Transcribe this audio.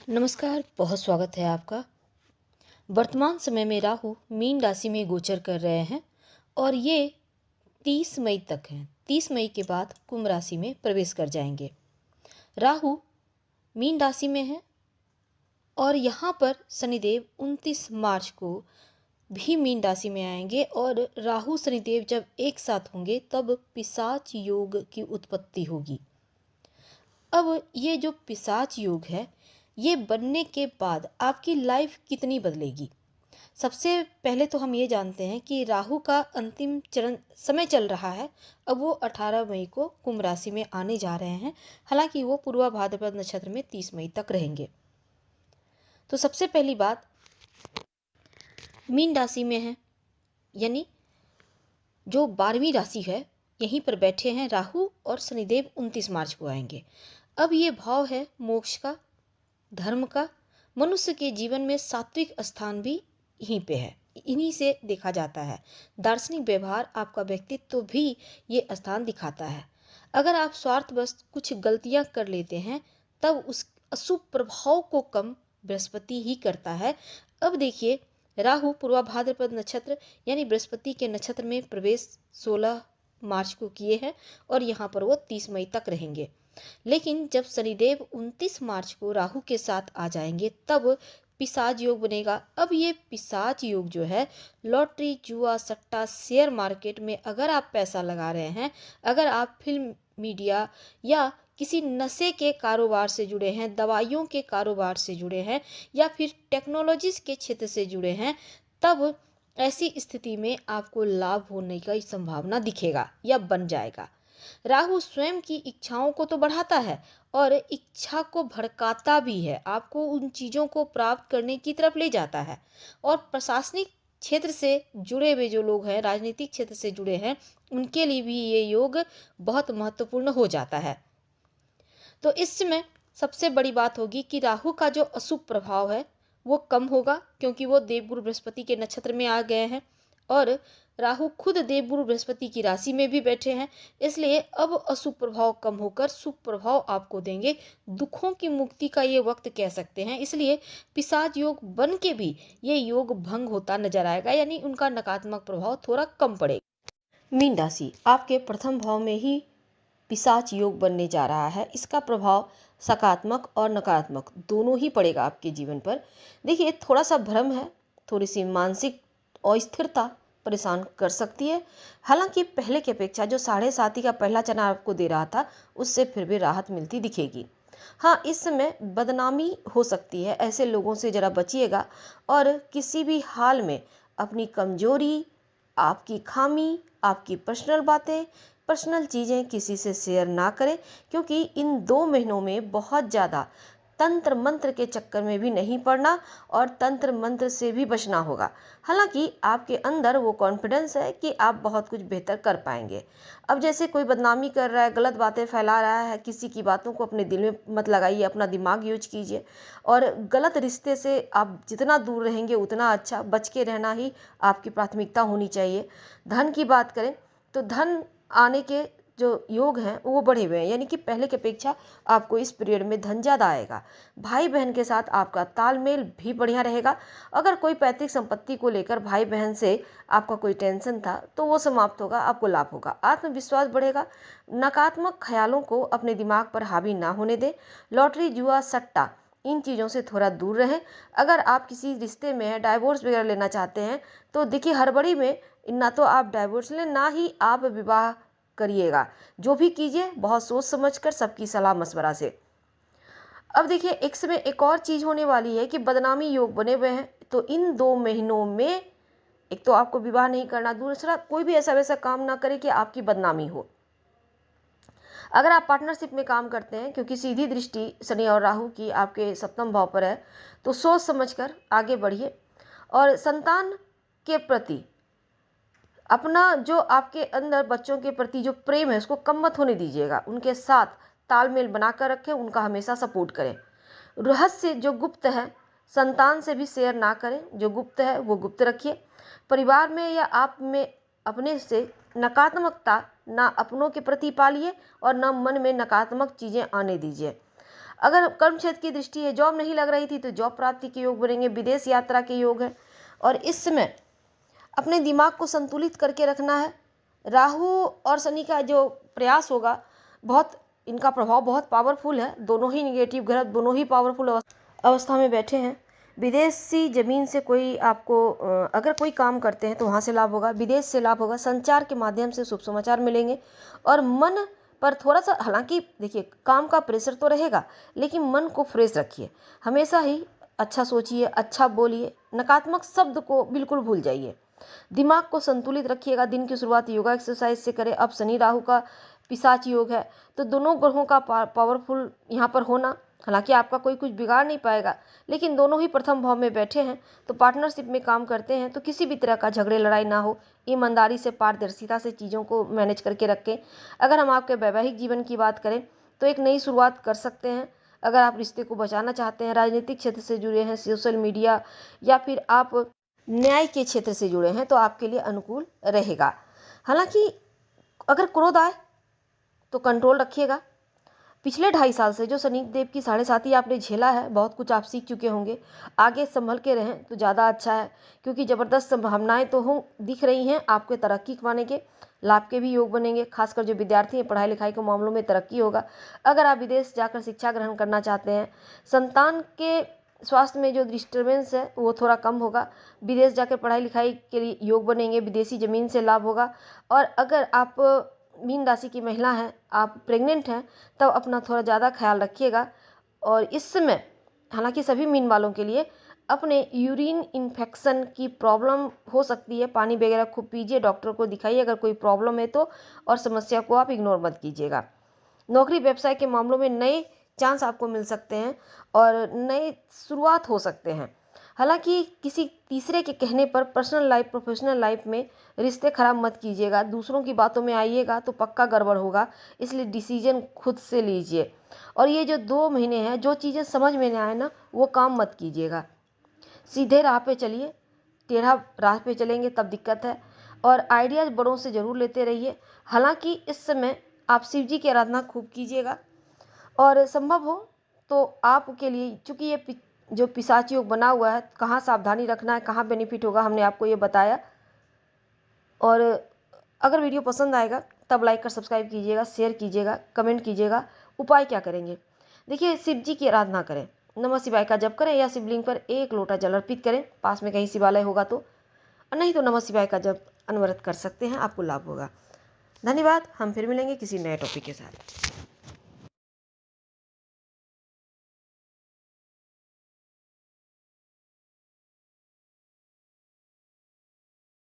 नमस्कार, बहुत स्वागत है आपका। वर्तमान समय में राहु मीन राशि में गोचर कर रहे हैं और ये 30 मई तक हैं। 30 मई के बाद कुंभ राशि में प्रवेश कर जाएंगे। राहु मीन राशि में है और यहाँ पर शनिदेव 29 मार्च को भी मीन राशि में आएंगे और राहु शनिदेव जब एक साथ होंगे तब पिशाच योग की उत्पत्ति होगी। अब ये जो पिशाच योग है, ये बनने के बाद आपकी लाइफ कितनी बदलेगी। सबसे पहले तो हम ये जानते हैं कि राहु का अंतिम चरण समय चल रहा है। अब वो 18 मई को कुंभ राशि में आने जा रहे हैं। हालांकि वो पूर्वा भाद्रपद नक्षत्र में 30 मई तक रहेंगे। तो सबसे पहली बात, मीन राशि में है, यानी जो 12वीं राशि है, यहीं पर बैठे हैं राहु और शनिदेव 29 मार्च को आएंगे। अब ये भाव है मोक्ष का, धर्म का। मनुष्य के जीवन में सात्विक स्थान भी यहीं पे है, इन्हीं से देखा जाता है। दार्शनिक व्यवहार, आपका व्यक्तित्व भी ये स्थान दिखाता है। अगर आप स्वार्थवश कुछ गलतियां कर लेते हैं तब उस अशुभ प्रभाव को कम बृहस्पति ही करता है। अब देखिए, राहु पूर्वा भाद्रपद नक्षत्र यानी बृहस्पति के नक्षत्र में प्रवेश 16 मार्च को किए हैं और यहाँ पर वो 30 मई तक रहेंगे। लेकिन जब शनिदेव 29 मार्च को राहु के साथ आ जाएंगे तब पिशाच योग बनेगा। अब ये पिशाच योग जो है, लॉटरी, जुआ, सट्टा, शेयर मार्केट में अगर आप पैसा लगा रहे हैं, अगर आप फिल्म, मीडिया या किसी नशे के कारोबार से जुड़े हैं, दवाइयों के कारोबार से जुड़े हैं या फिर टेक्नोलॉजीज के क्षेत्र से जुड़े हैं, तब ऐसी स्थिति में आपको लाभ होने की संभावना दिखेगा या बन जाएगा। राहु स्वयं की इच्छाओं को तो बढ़ाता है और इच्छा को भड़काता भी है, आपको उन चीज़ों को प्राप्त करने की तरफ ले जाता है। और प्रशासनिक क्षेत्र से जुड़े हुए जो लोग हैं, राजनीतिक क्षेत्र से जुड़े हैं, उनके लिए भी ये योग बहुत महत्वपूर्ण हो जाता है। तो इसमें सबसे बड़ी बात होगी कि राहु का जो अशुभ प्रभाव है वो कम होगा, क्योंकि वो देवगुरु बृहस्पति के नक्षत्र में आ गए हैं और राहु खुद देवगुरु बृहस्पति की राशि में भी बैठे हैं। इसलिए अब अशुभ प्रभाव कम होकर शुभ प्रभाव आपको देंगे। दुखों की मुक्ति का ये वक्त कह सकते हैं। इसलिए पिशाच योग बन के भी ये योग भंग होता नजर आएगा, यानी उनका नकारात्मक प्रभाव थोड़ा कम पड़ेगा। मीन राशि आपके प्रथम भाव में ही पिशाच योग बनने जा रहा है। इसका प्रभाव सकारात्मक और नकारात्मक दोनों ही पड़ेगा आपके जीवन पर। देखिए, थोड़ा सा भ्रम है, थोड़ी सी मानसिक अस्थिरता परेशान कर सकती है। हालांकि पहले की अपेक्षा जो 7.5 का पहला चना आपको दे रहा था, उससे फिर भी राहत मिलती दिखेगी। हाँ, इस समय बदनामी हो सकती है, ऐसे लोगों से ज़रा बचिएगा और किसी भी हाल में अपनी कमजोरी, आपकी खामी, आपकी पर्सनल बातें, पर्सनल चीज़ें किसी से शेयर ना करें, क्योंकि इन 2 महीनों में बहुत ज़्यादा तंत्र मंत्र के चक्कर में भी नहीं पड़ना और तंत्र मंत्र से भी बचना होगा। हालांकि आपके अंदर वो कॉन्फिडेंस है कि आप बहुत कुछ बेहतर कर पाएंगे। अब जैसे कोई बदनामी कर रहा है, गलत बातें फैला रहा है, किसी की बातों को अपने दिल में मत लगाइए, अपना दिमाग यूज कीजिए और गलत रिश्ते से आप जितना दूर रहेंगे उतना अच्छा। बच के रहना ही आपकी प्राथमिकता होनी चाहिए। धन की बात करें तो धन आने के जो योग हैं वो बढ़े हुए हैं, यानी कि पहले की अपेक्षा आपको इस पीरियड में धन ज़्यादा आएगा। भाई बहन के साथ आपका तालमेल भी बढ़िया रहेगा। अगर कोई पैतृक संपत्ति को लेकर भाई बहन से आपका कोई टेंशन था तो वो समाप्त होगा, आपको लाभ होगा, आत्मविश्वास बढ़ेगा। नकारात्मक ख्यालों को अपने दिमाग पर हावी ना होने दें। लॉटरी, जुआ, सट्टा, इन चीज़ों से थोड़ा दूर रहें। अगर आप किसी रिश्ते में हैं, डाइवोर्स वगैरह लेना चाहते हैं, तो देखिए हड़बड़ी में ना तो आप डाइवोर्स लें, ना ही आप विवाह करिएगा। जो भी कीजिए बहुत सोच समझ कर, सबकी सलाह मशवरा से। अब देखिए, एक समय एक और चीज़ होने वाली है कि बदनामी योग बने हुए हैं, तो इन 2 महीनों में एक तो आपको विवाह नहीं करना, दूसरा कोई भी ऐसा वैसा काम ना करे कि आपकी बदनामी हो। अगर आप पार्टनरशिप में काम करते हैं, क्योंकि सीधी दृष्टि शनि और राहु की आपके सप्तम भाव पर है, तो सोच समझकर आगे बढ़िए और संतान के प्रति अपना जो आपके अंदर बच्चों के प्रति जो प्रेम है उसको कम मत होने दीजिएगा। उनके साथ तालमेल बनाकर रखें, उनका हमेशा सपोर्ट करें। रहस्य जो गुप्त है संतान से भी शेयर ना करें, जो गुप्त है वो गुप्त रखिए। परिवार में या आप में अपने से नकारात्मकता ना अपनों के प्रति पालिए और ना मन में नकारात्मक चीज़ें आने दीजिए। अगर कर्म क्षेत्र की दृष्टि है, जॉब नहीं लग रही थी तो जॉब प्राप्ति के योग बनेंगे, विदेश यात्रा के योग है। और इस समय अपने दिमाग को संतुलित करके रखना है। राहु और शनि का जो प्रयास होगा, बहुत इनका प्रभाव बहुत पावरफुल है। दोनों ही निगेटिव ग्रह दोनों ही पावरफुल अवस्था में बैठे हैं। विदेशी जमीन से कोई आपको अगर कोई काम करते हैं तो वहाँ से लाभ होगा, विदेश से लाभ होगा, संचार के माध्यम से शुभ समाचार मिलेंगे। और मन पर थोड़ा सा, हालांकि देखिए काम का प्रेशर तो रहेगा, लेकिन मन को फ्रेश रखिए। हमेशा ही अच्छा सोचिए, अच्छा बोलिए, नकारात्मक शब्द को बिल्कुल भूल जाइए। दिमाग को संतुलित रखिएगा। दिन की शुरुआत योगा एक्सरसाइज से करें। अब शनि राहु का पिशाच योग है, तो दोनों ग्रहों का पावरफुल यहाँ पर होना, हालांकि आपका कोई कुछ बिगाड़ नहीं पाएगा, लेकिन दोनों ही प्रथम भाव में बैठे हैं तो पार्टनरशिप में काम करते हैं तो किसी भी तरह का झगड़े लड़ाई ना हो। ईमानदारी से, पारदर्शिता से चीज़ों को मैनेज करके रखें। अगर हम आपके वैवाहिक जीवन की बात करें तो एक नई शुरुआत कर सकते हैं। अगर आप रिश्ते को बचाना चाहते हैं, राजनीतिक क्षेत्र से जुड़े हैं, सोशल मीडिया या फिर आप न्याय के क्षेत्र से जुड़े हैं, तो आपके लिए अनुकूल रहेगा। हालांकि अगर क्रोध आए तो कंट्रोल रखिएगा। पिछले 2.5 साल से जो शनि देव की 7.5 आपने झेला है, बहुत कुछ आप सीख चुके होंगे। आगे संभल के रहें तो ज़्यादा अच्छा है, क्योंकि ज़बरदस्त संभावनाएं तो हों दिख रही हैं आपके तरक्की पाने के, लाभ के भी योग बनेंगे। खासकर जो विद्यार्थी हैं, पढ़ाई लिखाई के मामलों में तरक्की होगा। अगर आप विदेश जाकर शिक्षा ग्रहण करना चाहते हैं, संतान के स्वास्थ्य में जो डिस्टर्बेंस है वो थोड़ा कम होगा। विदेश जाकर पढ़ाई लिखाई के लिए योग बनेंगे, विदेशी ज़मीन से लाभ होगा। और अगर आप मीन राशि की महिला हैं, आप प्रेग्नेंट हैं, तब अपना थोड़ा ज़्यादा ख्याल रखिएगा। और इस समय हालांकि सभी मीन वालों के लिए अपने यूरिन इन्फेक्शन की प्रॉब्लम हो सकती है। पानी वगैरह खूब पीजिए, डॉक्टर को दिखाइए अगर कोई प्रॉब्लम है तो, और समस्या को आप इग्नोर मत कीजिएगा। नौकरी व्यवसाय के मामलों में नए चांस आपको मिल सकते हैं और नए शुरुआत हो सकते हैं। हालांकि किसी तीसरे के कहने पर पर्सनल लाइफ, प्रोफेशनल लाइफ में रिश्ते खराब मत कीजिएगा। दूसरों की बातों में आइएगा तो पक्का गड़बड़ होगा, इसलिए डिसीजन खुद से लीजिए। और ये जो 2 महीने हैं, जो चीज़ें समझ में नहीं आए ना, वो काम मत कीजिएगा। सीधे राह पे चलिए, टेढ़ा राह पे चलेंगे तब दिक्कत है। और आइडियाज़ बड़ों से ज़रूर लेते रहिए। हालांकि इस समय आप शिव जी की आराधना खूब कीजिएगा, और संभव हो तो आपके लिए, चूँकि ये जो पिशाच योग बना हुआ है, कहाँ सावधानी रखना है, कहाँ बेनिफिट होगा, हमने आपको ये बताया। और अगर वीडियो पसंद आएगा तब लाइक कर सब्सक्राइब कीजिएगा, शेयर कीजिएगा, कमेंट कीजिएगा। उपाय क्या करेंगे? देखिए, शिव जी की आराधना करें, नमः शिवाय का जप करें, या शिवलिंग पर 1 लोटा जल अर्पित करें, पास में कहीं शिवालय होगा तो, और नहीं तो नमः शिवाय का जप अनवरत कर सकते हैं, आपको लाभ होगा। धन्यवाद। हम फिर मिलेंगे किसी नए टॉपिक के साथ।